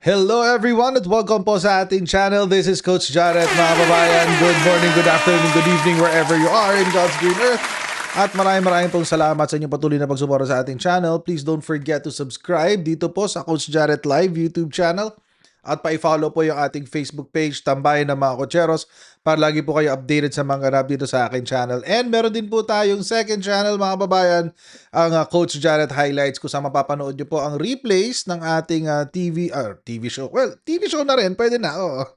Hello everyone at welcome po sa ating channel. This is Coach Jared, mga kababayan. Good morning, good afternoon, good evening wherever you are in God's green earth. At maraming pong salamat sa inyong patuloy na pagsuporta sa ating channel. Please don't forget to subscribe dito po sa Coach Jared Live YouTube channel. At pa-follow po yung ating Facebook page, Tambayan ng mga Cocheros, para lagi po kayo updated sa mga ganap dito sa aking channel. And meron din po tayong second channel, mga kababayan, ang Coach Jared Highlights, kung saan mapapanood nyo po ang replays ng ating TV show. Well, TV show na rin, pwede na, oo.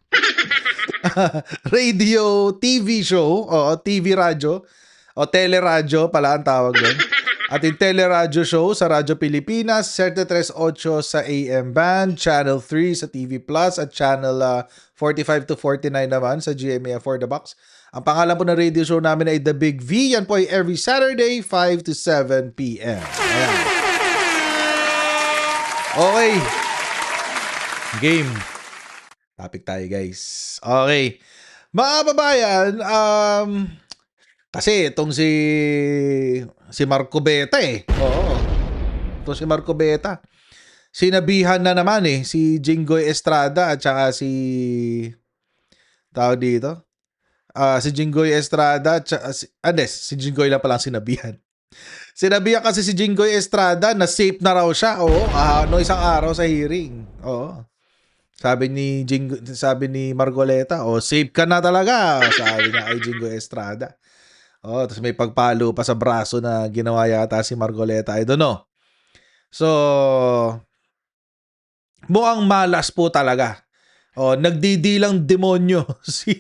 Radio, TV show, o TV radyo, o teleradyo pala ang tawag doon. At yung teleradyo show sa Radyo Pilipinas, 738 sa AM band, Channel 3 sa TV Plus, at Channel 45 to 49 naman sa GMA For The Box. Ang pangalan po ng radio show namin ay The Big V. Yan po ay every Saturday, 5 to 7 p.m. Ayan. Okay. Game. Topic tayo, guys. Okay. Mga kababayan, kasi itong si Marco Beta Oo. Itong si Marco Beta. Sinabihan na naman si Jinggoy Estrada at saka si tawag dito. Si Jinggoy Estrada at saka si Jinggoy lang palang sinabihan. Sinabihan kasi si Jinggoy Estrada na safe na raw siya. Oo, isang araw sa hearing. Oo. Sabi ni Margoleta, safe ka na talaga. Sabi niya kay Jinggoy Estrada. Tapos may pagpalo pa sa braso na ginawa yata si Margoleta. I don't know. So, mukhang malas po talaga. Nagdidilang demonyo si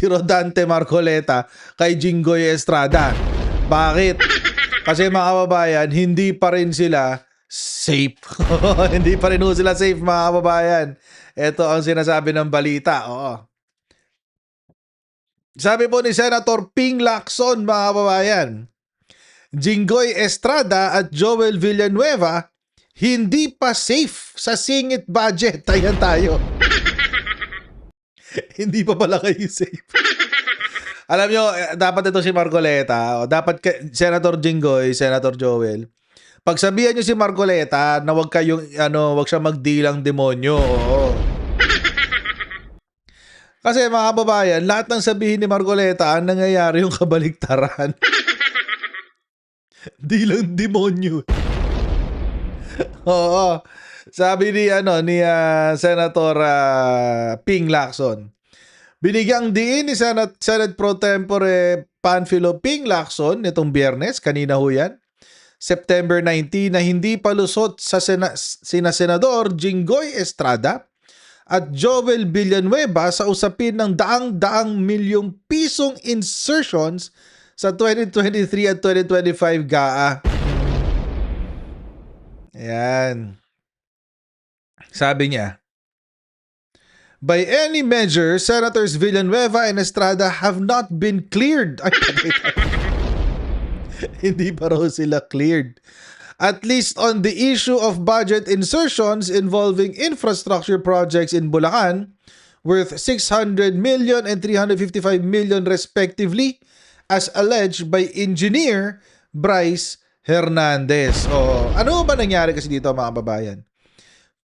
Rodante Margoleta kay Jinggoy Estrada. Bakit? Kasi mga kababayan, hindi pa rin sila safe. Hindi pa rin sila safe, mga kababayan. Ito ang sinasabi ng balita. Sabi po ni Senator Ping Lacson, mga kababayan, Jinggoy Estrada at Joel Villanueva hindi pa safe sa singit budget. Ayan tayo. Hindi pa pala kayo safe. Alam nyo, dapat ito si Margoleta. Dapat Senator Jinggoy, Senator Joel, pagsabihan nyo si Margoleta na wag siya magdilang demonyo. Kasi mga kababayan, lahat ng sabihin ni Margoleta, ang nangyayari yung kabaliktaran. Dilang demonyo. Oo. Sabi ni Senator Ping Lacson. Binigyang diin ni Senate Pro Tempore Panfilo Ping Lacson nitong Biyernes, kanina ho yan, September 19, na hindi palusot sa sina Senador Jinggoy Estrada at Joel Villanueva sa usapin ng daang-daang milyong pisong insertions sa 2023 at 2025 GAA. Ayan. Sabi niya, by any measure, Senators Villanueva and Estrada have not been cleared. Hindi pa raw sila cleared. At least on the issue of budget insertions involving infrastructure projects in Bulacan worth 600 million and 355 million respectively, as alleged by Engineer Bryce Hernandez. Ano ba nangyari kasi dito, mga kababayan?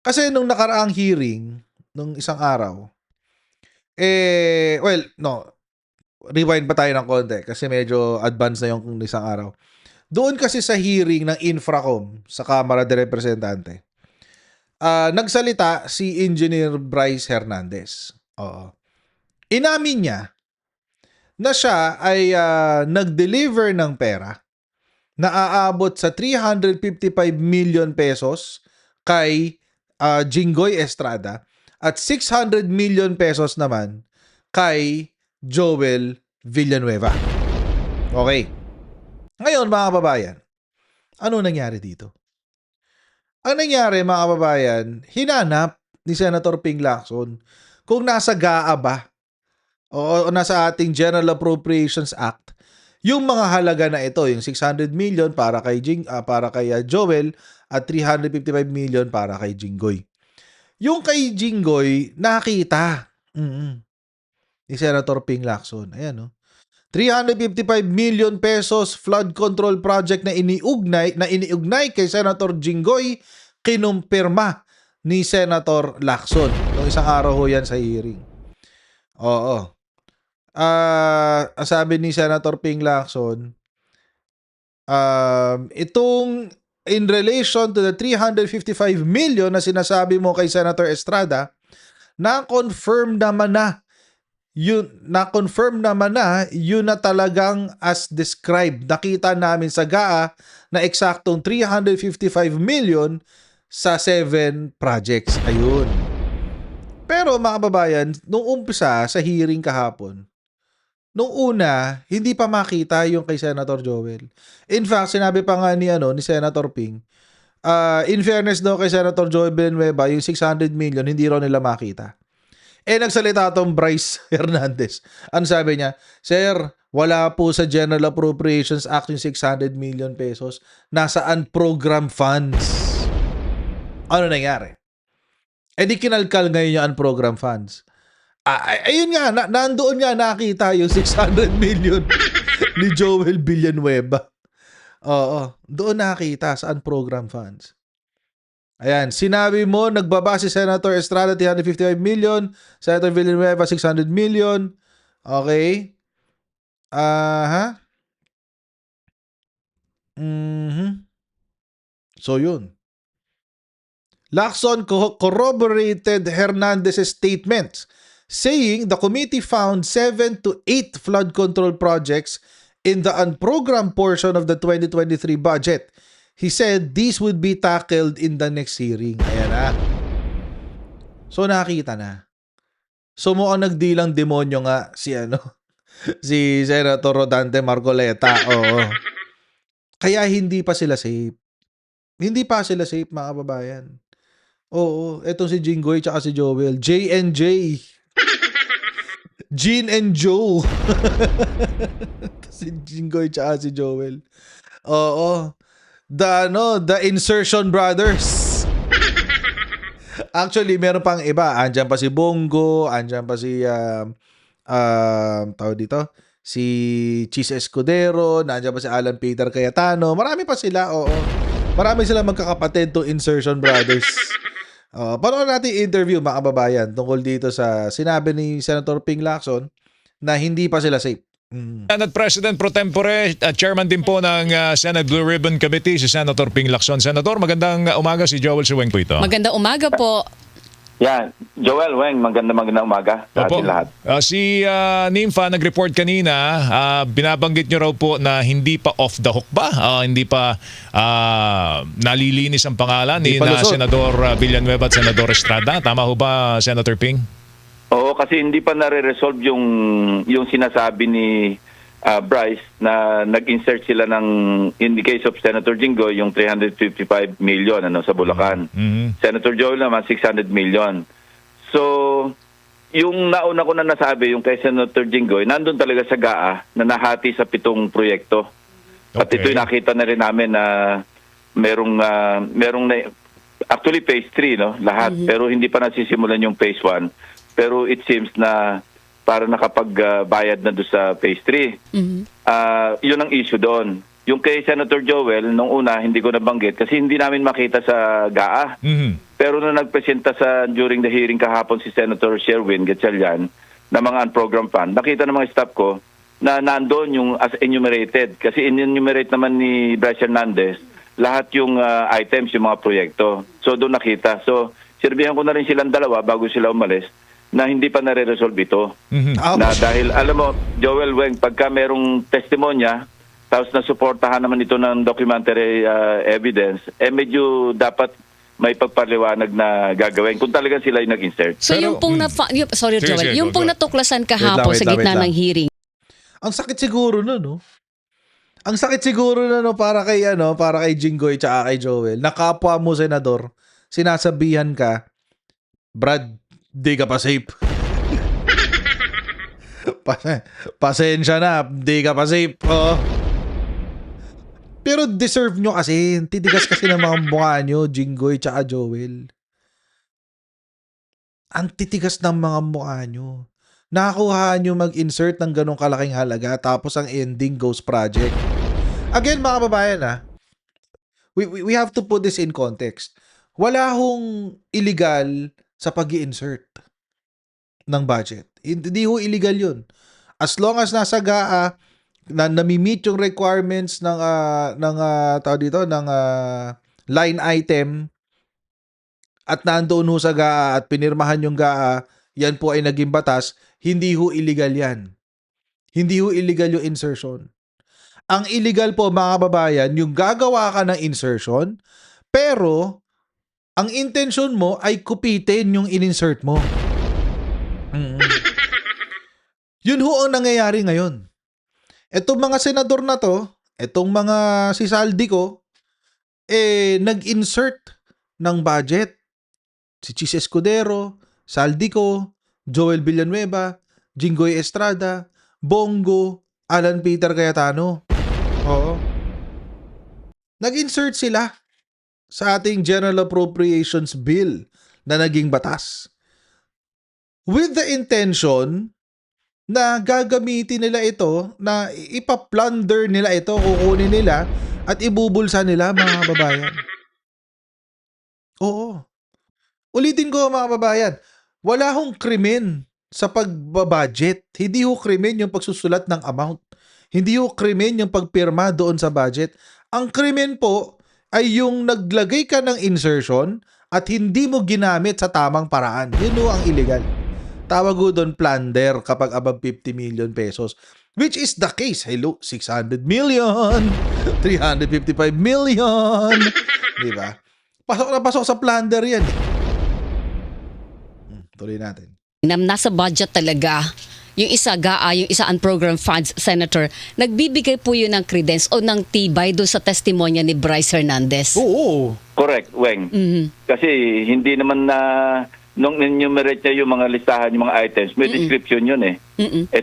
Kasi nung nakaraang hearing, nung isang araw, rewind pa tayo ng konti kasi medyo advanced na yung isang araw. Doon kasi sa hearing ng Infracom sa Kamara de Representante, nagsalita si Engineer Bryce Hernandez. Inamin niya na siya ay nag-deliver ng pera na aabot sa 355 million pesos kay Jinggoy Estrada at 600 million pesos naman kay Joel Villanueva. Okay. Ngayon, mga kababayan, ano nangyari dito? Ang nangyari, mga kababayan, hinanap ni Senator Ping Lacson kung nasa GAA ba o nasa ating General Appropriations Act yung mga halaga na ito, yung 600 million para kay Joel at 355 million para kay Jinggoy. Yung kay Jinggoy, nakita ni Senator Ping Lacson. Ayan, 355 million pesos flood control project na iniugnay kay Senator Jinggoy, kinumpirma ni Senator Lacson. Nung isang araw ho yan sa hearing. Oo. Sabi ni Senator Ping Lacson, itong in relation to the 355 million na sinasabi mo kay Senator Estrada, na-confirm naman na yun na talagang as described. Nakita namin sa GAA na eksaktong 355 million sa 7 projects. Ayun. Pero mga kababayan, nung umpisa sa hearing kahapon, nung una, hindi pa makita yung kay Senator Joel. In fact, sinabi pa nga ni Senator Ping, in fairness daw kay Senator Joel Villanueva, yung 600 million, hindi raw nila makita. Nagsalita tong Bryce Hernandez. Ano sabi niya? Sir, wala po sa General Appropriations Act yung 600 million pesos. Nasaan program funds? Ano nangyari? Di kinalkal ngayon yung unprogram funds. Ayun nga, nandoon nga nakita yung 600 million ni Joel Villanueva. Oo, doon nakita sa unprogram funds. Ayan, sinabi mo, nagbaba si Senator Estrada 355 million, Senator Villanueva 600 million. Okay. So yun. Lacson corroborated Hernandez's statements, saying the committee found 7 to 8 flood control projects in the unprogrammed portion of the 2023 budget. He said these would be tackled in the next hearing. Ayan na. So nakita na. So mukhang nagdilang demonyo nga si si Senator Rodante Marcoleta. Oo. Kaya hindi pa sila safe. Hindi pa sila safe, mga kababayan. Oo, etong si Jinggoy tsaka si Joel. J&J. Jean and Joe. Si Jinggoy tsaka si Joel. Oo. The Insertion Brothers. Actually, meron pang iba. Andyan pa si Bongo, andyan pa si tawag dito, si Cheese Escudero, nandiyan pa si Alan Peter Cayetano. Marami pa sila, oo. Marami sila magkakapatid to Insertion Brothers. Paano natin interview, mga kababayan, tungkol dito sa sinabi ni Senator Ping Lacson na hindi pa sila safe. Senate President Pro Tempore at Chairman din po ng Senate Blue Ribbon Committee, si Senator Ping Lacson. Senator, magandang umaga, si Joel Suweng po ito. Magandang umaga po. Yan, Joel, Weng, magandang umaga sa ating lahat. Si Nympha nag-report kanina, binabanggit nyo raw po na hindi pa off the hook ba? Hindi pa nalilinis ang pangalan ni Senador Villanueva at Senador Estrada. Tama ho ba, Senator Ping? Oo, kasi hindi pa nare-resolve yung sinasabi ni Bryce na nag-insert sila ng, in the case of Senator Jinggoy, yung 355 million sa Bulacan. Mm-hmm. Senator Joel naman 600 million. So, yung nauna ko na nasabi, yung kay Senator Jinggoy, nandun talaga sa GAA na nahati sa 7 proyekto. At ito'y nakita na rin namin na merong actually phase 3, no? Lahat. Mm-hmm. Pero hindi pa nasisimulan yung phase 1. Pero it seems na para nakapagbayad na doon sa phase 3. Mm-hmm. Yun ang issue doon. Yung kay Senator Joel, nung una, hindi ko nabanggit kasi hindi namin makita sa GAA. Mm-hmm. Pero nung nagpresenta during the hearing kahapon si Senator Sherwin Gatchalian na mga unprogrammed fund, nakita ng mga staff ko na nandoon yung as enumerated. Kasi enumerate naman ni Bryce Hernandez lahat yung items, yung mga proyekto. So doon nakita. So sirbihan ko na rin silang dalawa bago sila umalis na hindi pa nare-resolve ito. Mm-hmm. Na dahil, alam mo, Joel Weng, pagka merong testimonya, tapos nasuportahan naman ito ng documentary evidence, medyo dapat may pagpaliwanag na gagawin kung talagang sila yung nag-insert. So yung pong yung pong natuklasan kahapon sa gitna ng hearing. Ang sakit siguro no? Ang sakit siguro no para kay Jinggoy tsaka kay Joel. Nakapwa mo senador, sinasabihan ka, Brad, di ka pa safe. Pasensya na, di ka pa safe. Oh. Pero deserve nyo kasi. Titigas kasi ng mga mukha nyo, Jinggoy tsaka Joel. Ang titigas ng mga mukha nyo. Nakakuha nyo mag-insert ng ganong kalaking halaga tapos ang ending Ghost Project. Again, mga babayan we have to put this in context. wala hong illegal sa pag-i-insert ng budget. Hindi ho illegal yun. As long as nasa GAA, na nami-meet yung requirements tawag dito, ng line item at nandoon ho sa GAA at pinirmahan yung GAA, yan po ay naging batas, hindi ho illegal yan. Hindi ho illegal yung insertion. Ang illegal po, mga kababayan, yung gagawa ka ng insertion, pero ang intention mo ay kupitin yung in-insert mo. Yun ho ang nangyayari ngayon. Etong mga senador na to, etong mga si Saldico, nag-insert ng budget. Si Chis Escudero, Saldico, Joel Villanueva, Jinggoy Estrada, Bongo, Alan Peter Cayetano. Oo. Nag-insert sila sa ating General Appropriations Bill na naging batas. With the intention na gagamitin nila ito, na ipaplunder nila ito, kukunin nila at ibubulsa nila, mga kababayan. Oo. Ulitin ko, mga kababayan, wala hong krimen sa pagbabudget. Hindi ho krimen yung pagsusulat ng amount. Hindi ho krimen yung pagpirma doon sa budget. Ang krimen po ay yung naglagay ka ng insertion at hindi mo ginamit sa tamang paraan. Yun ho ang illegal. Tawag ho doon plunder kapag above 50 million pesos. Which is the case. Hello, 600 million, 355 million. Diba? Pasok na pasok sa plunder yan. Tuloy natin. Nasa budget talaga. Yung isa GAA, yung isa unprogrammed funds, Senator, nagbibigay po yun ng credence o ng tibay doon sa testimonya ni Bryce Hernandez. Oo. Correct, Weng. Kasi hindi naman na nung enumerate niya yung mga listahan, yung mga items, may description yun eh.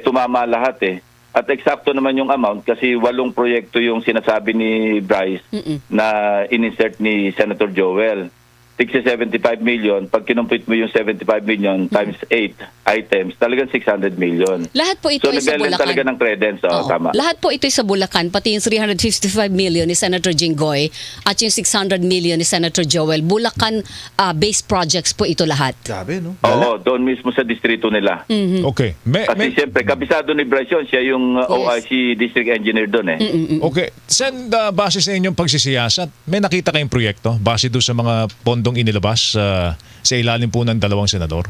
Tumama lahat eh. At eksakto naman yung amount kasi 8 proyekto yung sinasabi ni Bryce na in-insert ni Senator Joel. 75 million, pag kinumpit mo yung 75 million times 8 items, talagang 600 million. Lahat po ito So, ay sa nag-lend Bulacan. talaga ng credence. Oo. Tama. Lahat po ito ay sa Bulacan, pati yung 355 million ni Senator Jinggoy at yung 600 million ni Senator Joel. Bulacan-based projects po ito lahat. Grabe, no? Oo, doon mismo sa distrito nila. Okay. Kasi siyempre, kabisado ni Bryce yun, siya yung OIC district engineer doon eh. Okay. Sen, base sa inyong pagsisiyasat, may nakita kayong proyekto base doon sa mga pondong inilabas sa ilalim po ng 2 senador?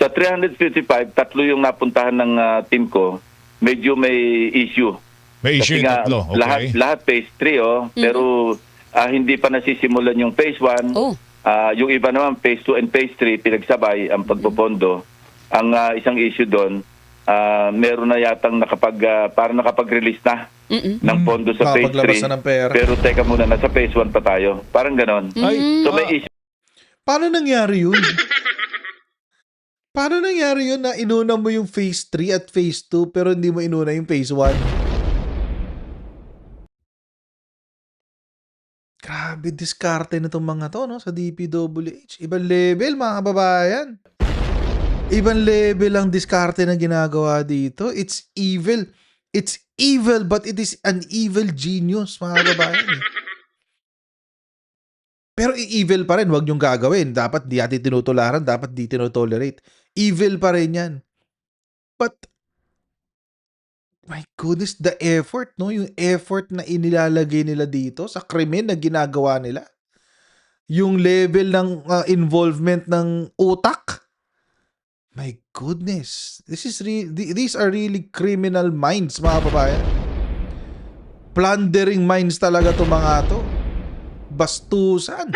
Sa 355, 3 yung napuntahan ng team ko, medyo may issue. May issue Kasi yung nga, 3. Okay. lahat phase 3 pero hindi pa nasisimulan yung phase 1. Oh. Yung iba naman phase 2 and phase 3 pinagsabay ang pagpopondo. Ang isang issue doon, meron na yatang parang nakapag-release na ng pondo sa phase Nakapaglabas 3. na ng pera. Pero teka muna, nasa phase 1 pa tayo. Parang ganon. So may issue. Paano nangyari yun? Paano nangyari yun na inuna mo yung phase 3 at phase 2 pero hindi mo inuna yung phase 1? Grabe, diskarte na itong mga to, no? Sa DPWH. Ibang level, mga kababayan. Ibang level ang diskarte na ginagawa dito. It's evil. It's evil, but it is an evil genius, mga kababayan. Pero evil pa rin, wag niyong gagawin. Dapat di natin tinutularan, dapat di tinotolerate. Evil pa rin yan. But, my goodness, the effort, no? Yung effort na inilalagay nila dito sa krimen na ginagawa nila. Yung level ng involvement ng utak. My goodness. These are really criminal minds, mga babayan. Plundering minds talaga to mga to. Bastusan.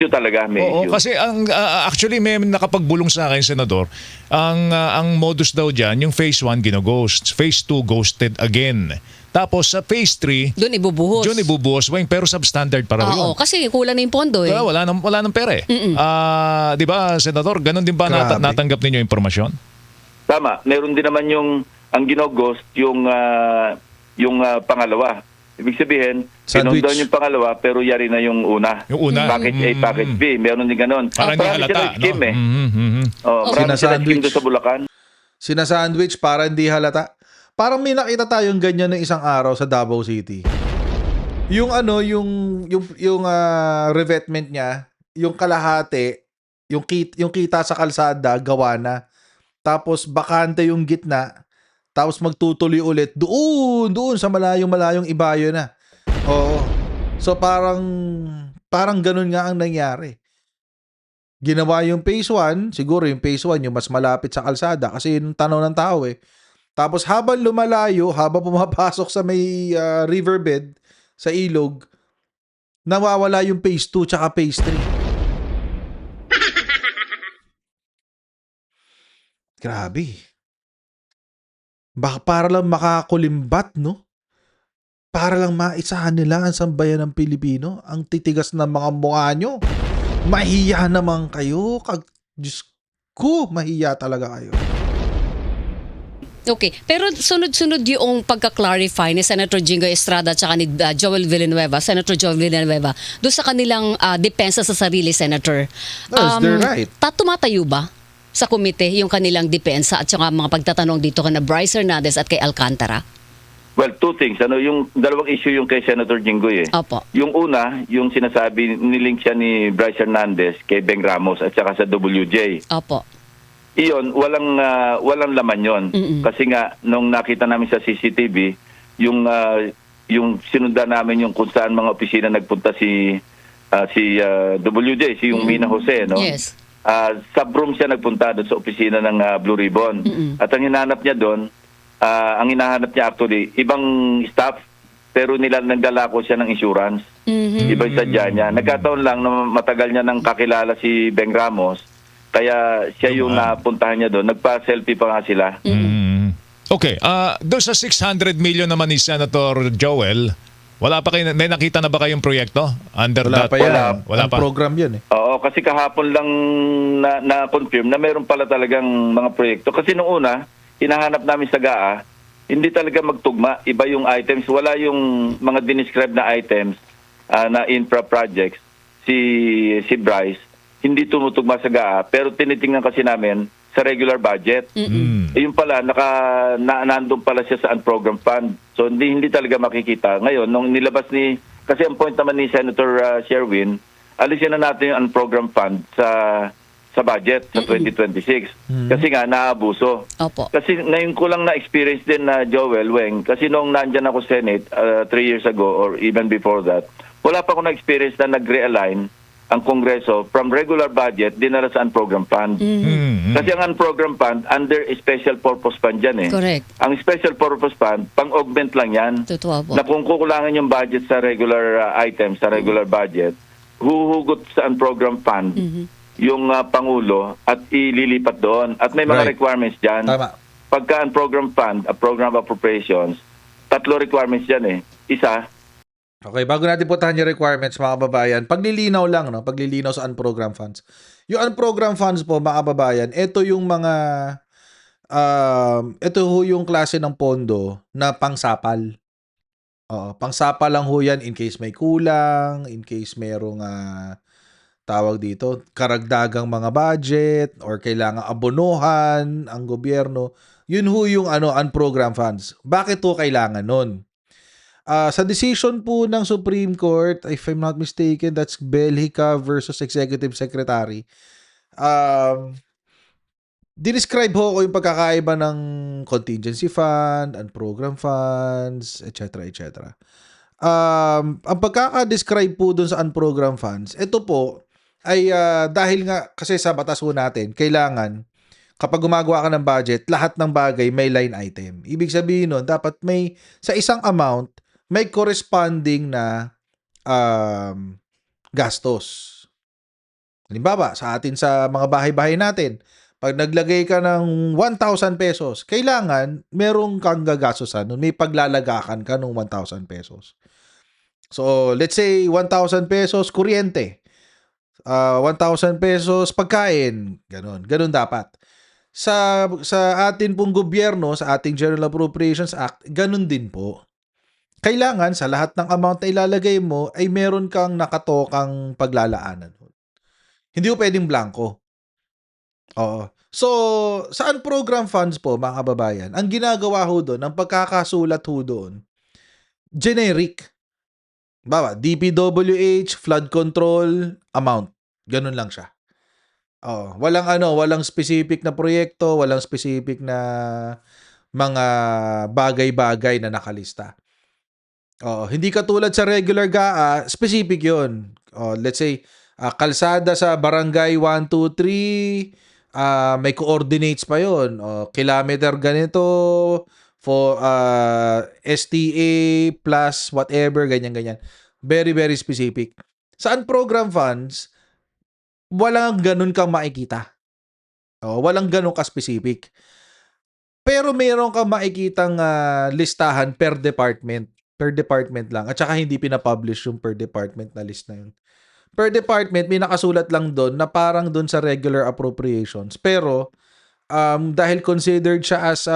Issue talaga, may Oo, issue. kasi actually may nakapagbulong sa akin, Senador, ang modus daw dyan, yung phase 1 ginoghost, phase 2 ghosted again. Tapos sa phase 3, Doon ibubuhos. Weng, pero substandard para yun. Oo, kasi kulang na yung pondo eh. Wala nang pera eh. Di ba, Senador, ganun din ba Grabe. natanggap ninyo impormasyon? Tama. Meron din naman ang ginoghost, yung pangalawa. Ibig sabihin, Sandwich. pinundan yung pangalawa pero yari na yung una. Yung una? Package A, package B. Meron din ganun. Parang di Marami halata, silang scheme no? eh. Marami silang Sinasandwich. scheme doon sa Bulacan. Yung ano, yung revetment niya, yung kalahati, yung kita sa kalsada gawa na. Tapos bakante yung gitna, tapos magtutuloy ulit doon sa malayong ibayo na. Oo. So parang ganun nga ang nangyari. Ginawa yung phase 1, siguro yung phase 1 yung mas malapit sa kalsada kasi yung tanaw ng tao eh. Tapos habang lumalayo, habang pumapasok sa may riverbed, sa ilog, nawawala yung phase 2 tsaka phase 3. Grabe. Baka para lang makakulimbat, no? Para lang maisahan nila ang sambayan ng Pilipino. Ang titigas ng mga mukha nyo. Mahiya naman kayo. Diyos ko, mahiya talaga kayo. Okay, pero sunod-sunod yung pagka-clarify ni Senator Jingo Estrada at ni Joel Villanueva, Senator Joel Villanueva, doon sa kanilang depensa sa sarili, Senator. That's their right. Tumatayo ba sa komite yung kanilang depensa at saka mga pagtatanong dito kay Bryce Hernandez at kay Alcantara? Well, two things. Yung dalawang issue yung kay Senator Jinggoy eh. Opo. Yung una, yung sinasabi, nilink siya ni Bryce Hernandez kay Beng Ramos at saka sa WJ. Opo. Iyon, walang laman yon. Kasi nga, nung nakita namin sa CCTV, yung sinundan namin yung kung saan mga opisina nagpunta si WJ, si yung Mina Jose, no? Yes. Subroom siya nagpunta doon sa opisina ng Blue Ribbon. At ang hinahanap niya doon, ang hinahanap niya actually, ibang staff, pero nagdala ko siya ng insurance. Ibang sadya niya. Nagkataon lang na matagal niya nang kakilala si Beng Ramos, kaya siya yung napuntahan niya doon. Nagpa-selfie pa nga sila. Okay, doon sa 600 million naman ni Senator Joel, wala pa kayo, may nakita na ba kayong proyekto under Wala that? pa yan. Wala Ang pa. program yan eh. Oo, kasi kahapon lang na-confirm na meron pala talagang mga proyekto. Kasi nung una, hinahanap namin sa GAA, hindi talaga magtugma. Iba yung items. Wala yung mga dinescribe na items na infra projects. Si Bryce, hindi tumutugma sa GAA, pero tinitingnan kasi namin sa regular budget. Yung pala, nandun pala siya sa unprogrammed fund. So hindi talaga makikita. Ngayon, nung nilabas kasi ang point naman ni Senator Sherwin, alisin na natin yung unprogrammed fund sa budget sa 2026. Kasi nga, naabuso. Opo. Kasi ngayon ko lang na-experience din na Joel Weng, kasi nung nandyan ako Senate 3 years ago or even before that, wala pa ako na-experience na nag-realign ang Kongreso from regular budget dinala sa unprogrammed fund. Kasi ang unprogrammed fund, under special purpose fund yan eh. Correct. Ang special purpose fund, pang-augment lang yan. Totoo po. Na kung kukulangan yung budget sa regular items, sa regular budget, huhugot sa unprogrammed fund yung Pangulo at ililipat doon. At may mga Right. requirements dyan. Tama. Pagka unprogrammed fund, a program appropriations, 3 requirements dyan eh. Isa, Okay, bago natin puntahan yung requirements, mga kababayan, paglilinaw lang, no? Paglilinaw sa unprogrammed funds. Yung unprogrammed funds po, mga kababayan, ito yung mga, ito ho yung klase ng pondo na pangsapal. Oo, pangsapal lang ho yan in case may kulang, in case merong, tawag dito, karagdagang mga budget, or kailangan abonohan ang gobyerno. Yun ho yung unprogrammed funds. Bakit ho kailangan nun? Sa decision po ng Supreme Court, if I'm not mistaken, that's Belhica versus Executive Secretary. Dinescribe ho ko yung pagkakaiba ng contingency fund, unprogrammed funds, etc. etc. Ang pagkaka-describe po dun sa unprogrammed funds, ito po ay dahil nga kasi sa batas po natin, kailangan kapag gumagawa ka ng budget, lahat ng bagay may line item. Ibig sabihin nun, dapat may sa isang amount, may corresponding na gastos. Halimbawa, sa mga bahay-bahay natin, pag naglagay ka ng 1,000 pesos, kailangan merong kang gagastosan nun. May paglalagakan ka ng 1,000 pesos. So, let's say 1,000 pesos kuryente. 1,000 pesos pagkain. Ganun dapat. Sa atin pong gobyerno, sa ating General Appropriations Act, ganun din po. Kailangan sa lahat ng amount na ilalagay mo ay meron kang nakatokang paglalaanan. Hindi po pwedeng blanco. Oo. So, sa unprogrammed funds po, mga kababayan, ang ginagawa ho doon, ang pagkakasulat ho doon, generic. Bawa, DPWH, flood control, amount. Ganun lang siya. Walang specific na proyekto, walang specific na mga bagay-bagay na nakalista. Hindi katulad sa regular GAA, specific 'yon. Let's say kalsada sa barangay 1 2 3, may coordinates pa 'yon. Kilometer ganito for STA plus whatever, ganyan. Very very specific. Saan program funds, walang ganun kang makikita. Walang ganun ka specific. Pero meron kang makikitang listahan per department. Per department lang. At saka hindi pinapublish yung per department na list na yun. Per department, may nakasulat lang doon na parang doon sa regular appropriations. Pero, dahil considered siya as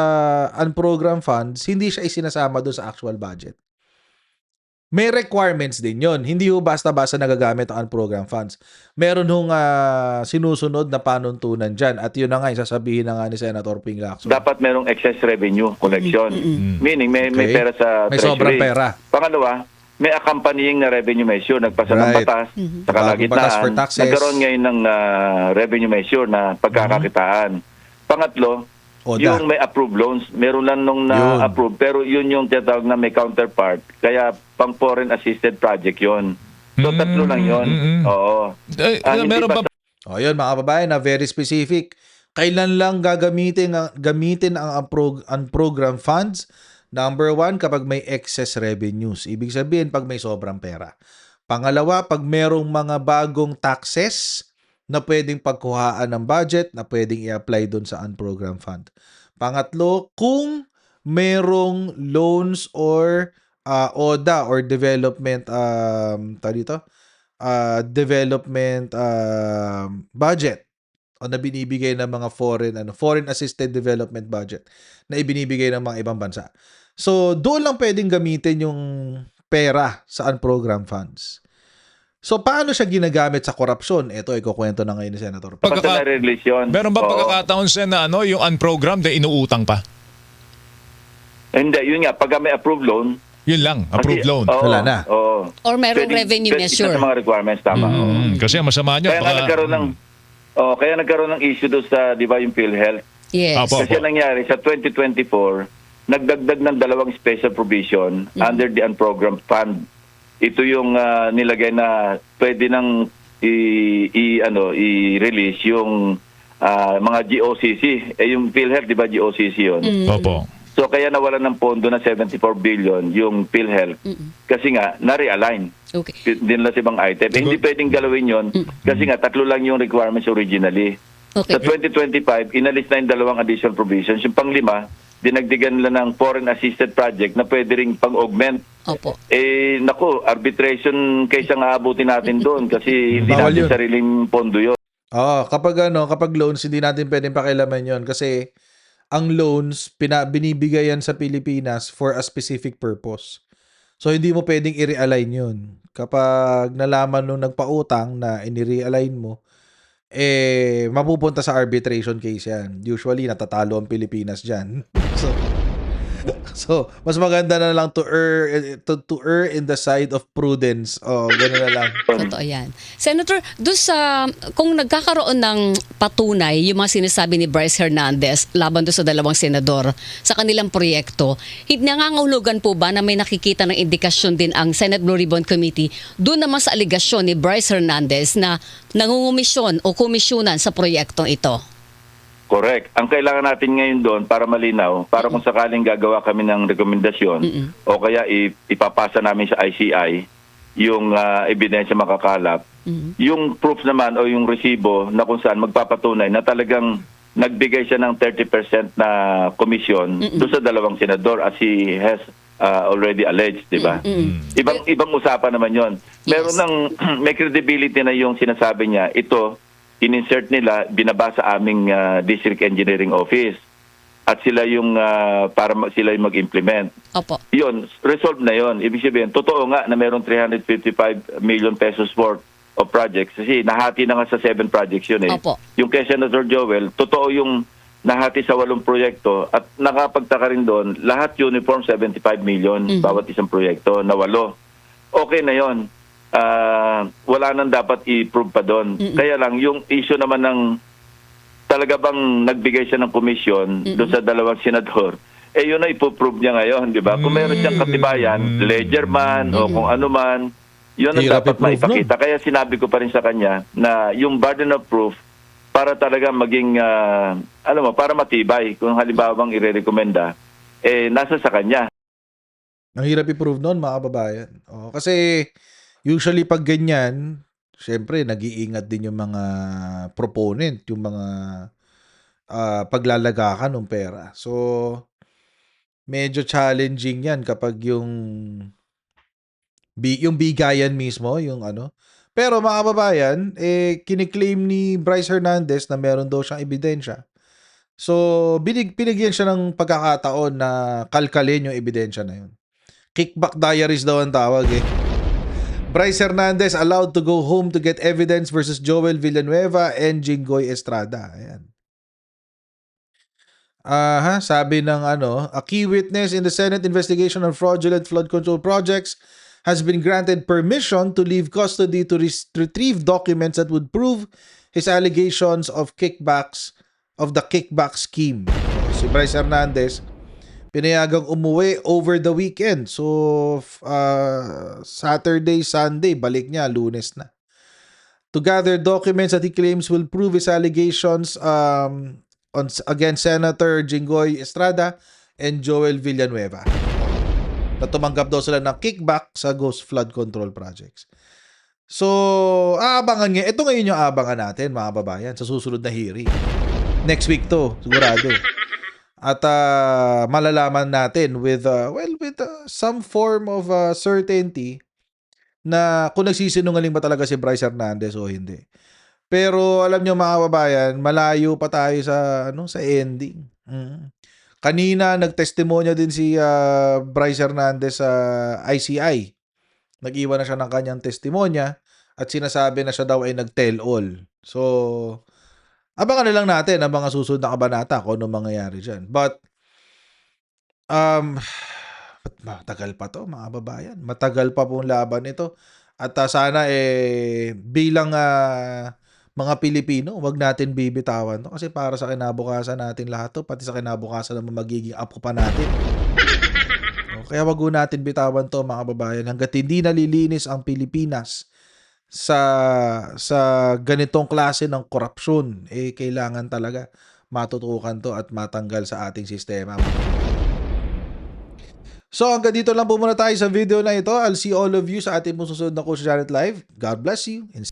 unprogrammed funds, hindi siya isinasama doon sa actual budget. May requirements din yon. Hindi ho basta-basta nagagamit ang unprogrammed funds. Meron hong sinusunod na panuntunan dyan. At yun na nga, sasabihin na nga ni Senator Ping Lacson. Dapat merong excess revenue collection. Meaning, may Okay. pera sa May treasury. sobrang pera. Pangalawa, may accompanying na revenue measure. Nagpasa ng Right. batas sa Bagong batas for kalagitnaan. taxes. Nagkaroon ngayon ng revenue measure na pagkakakitaan. Pangatlo, ODA. yung may approved loans, meron lang nung Yun. na-approve, pero yun yung tinatawag na may counterpart. Kaya pang foreign assisted project yun. So tatlo lang yun. Oo. Hindi Meron ba Yun mga kababayan, na very specific. Kailan lang gamitin ang unprogrammed funds? Number 1, kapag may excess revenues. Ibig sabihin, pag may sobrang pera. Pangalawa, pag merong mga bagong taxes na pwedeng pagkuhaan ng budget, na pwedeng i-apply doon sa unprogrammed fund. Pangatlo, kung merong loans or ODA or development development budget o na binibigay ng mga foreign assisted development budget na ibinibigay ng mga ibang bansa. So, doon lang pwedeng gamitin yung pera sa unprogrammed funds. So, paano siya ginagamit sa korupsyon? Ito, ikukwento na ngayon ni Senator. Basta na-release yun. meron ba Oo. pagkakataon Sen na yung unprogrammed na inuutang pa? Hindi, yun nga. Pag may approved loan, Yun lang, approved loan. Wala na. Oo. Or merong revenue measure. Isa sa mga requirements, tama. oo. Kasi ang masama nyo. Kaya nga nagkaroon ng issue doon sa, di ba, yung PhilHealth. Yes. Apo. Kasi nangyari sa 2024, nagdagdag ng 2 special provision under the unprogrammed fund. Ito yung nilagay na pwede nang i-release yung mga GOCC. Yung PhilHealth, di ba, GOCC yun? Opo. So kaya nawalan ng pondo na 74 billion yung PhilHealth. Kasi nga, na-realign. Okay. Din lang sa ibang item. Hindi pwedeng galawin yon kasi nga 3 lang yung requirements originally. Okay. Sa 2025, inalis na yung 2 additional provisions. Yung pang-5, dinagdigan nila ng foreign assisted project na pwede ring pang-augment. Opo. Arbitration case ang aabutin natin doon kasi hindi Bawal natin yun. sariling pondo yun. Kapag loans, hindi natin pwedeng pakialaman yon kasi ang loans, binibigay yan sa Pilipinas for a specific purpose. So, hindi mo pwedeng i-realign yun. Kapag nalaman nung nagpautang na ini-realign mo, mapupunta sa arbitration case yan. Usually, natatalo ang Pilipinas dyan. So, mas maganda na lang to err in the side of prudence. Gano'n na lang. Totoo yan. Senator, kung nagkakaroon ng patunay, yung mga sinasabi ni Bryce Hernandez laban doon sa 2 senador sa kanilang proyekto, nangangahulugan po ba na may nakikita ng indikasyon din ang Senate Blue Ribbon Committee doon naman sa aligasyon ni Bryce Hernandez na nangungumisyon o komisyonan sa proyektong ito? Correct. Ang kailangan natin ngayon doon para malinaw, para kung sakaling gagawa kami ng rekomendasyon o kaya ipapasa namin sa ICI yung ebidensya makakalap, yung proof naman o yung resibo na kung saan magpapatunay na talagang nagbigay siya ng 30% na komisyon doon sa 2 senador as he has already alleged, di ba? Ibang usapan naman yon. Meron may credibility na yung sinasabi niya, ito in-insert nila, binabasa aming District Engineering Office at sila yung sila yung mag-implement. Opo. Yun, resolved na yon. Ibig sabihin, totoo nga na mayroong 355 million pesos worth of projects kasi nahati na nga sa 7 projects yun eh. Opo. Yung kay Senator Joel, totoo yung nahati sa 8 proyekto at nakapagtaka rin doon, lahat uniform 75 million bawat isang proyekto na 8. okay na yon. Wala nang dapat i-prove pa doon. Kaya lang, yung issue naman ng talaga bang nagbigay siya ng komisyon doon sa dalawang senador, yun na ipoprove niya ngayon, di ba? Kung meron siyang katibayan, ledger man o kung ano man, yun ang Hirap dapat i-prove maipakita. Kaya sinabi ko pa rin sa kanya na yung burden of proof para talaga maging, para matibay. Kung halimbawang i-recommenda, nasa sa kanya. Ang hirap i-prove noon, mga kababayan. Kasi usually pag ganyan, syempre nag-iingat din yung mga proponent, yung mga paglalagakan ng pera. So, medyo challenging yan kapag yung bigayan mismo, yung ano. Pero mga kababayan, kiniklaim ni Bryce Hernandez na meron daw siyang ebidensya. So, pinigyan siya ng pagkakataon na kalkalin yung ebidensya na yun. Kickback diaries daw ang tawag eh. Bryce Hernandez allowed to go home to get evidence versus Joel Villanueva and Jinggoy Estrada. Ayan. Sabi ng a key witness in the Senate investigation on fraudulent flood control projects has been granted permission to leave custody to retrieve documents that would prove his allegations of the kickback scheme. Si Bryce Hernandez pinayagang umuwi over the weekend. So Saturday, Sunday, balik niya Lunes na. To gather documents that he claims will prove his allegations against Senator Jinggoy Estrada and Joel Villanueva. Na tumanggap daw sila ng kickback sa Ghost Flood Control Projects. So, aabangan nga. Ito ngayon yung aabangan natin, mga babayan, sa susunod na hearing. Next week to, sigurado. At malalaman natin with some form of certainty na kung nagsisinungaling ba talaga si Bryce Hernandez o hindi. Pero alam nyo mga kababayan, malayo pa tayo sa ending. Kanina nagtestimonya din si Bryce Hernandez sa ICI. Nag-iwan na siya ng kanyang testimonya at sinasabi na siya daw ay nag-tell all. So, abangan na lang natin ang mga susunod na kabanata kung ano mangyayari dyan. But, matagal pa to mga kababayan. Matagal pa pong laban ito. At sana bilang mga Pilipino, wag natin bibitawan to kasi para sa kinabukasan natin lahat to, pati sa kinabukasan ng magiging apo pa natin. Kaya wag natin bitawan to mga kababayan hangga't hindi nalilinis ang Pilipinas sa ganitong klase ng korupsyon, kailangan talaga matutukan to at matanggal sa ating sistema. So hanggang dito lang po muna tayo sa video na ito. I'll see all of you sa ating susunod na Coach Janet Live. God bless you and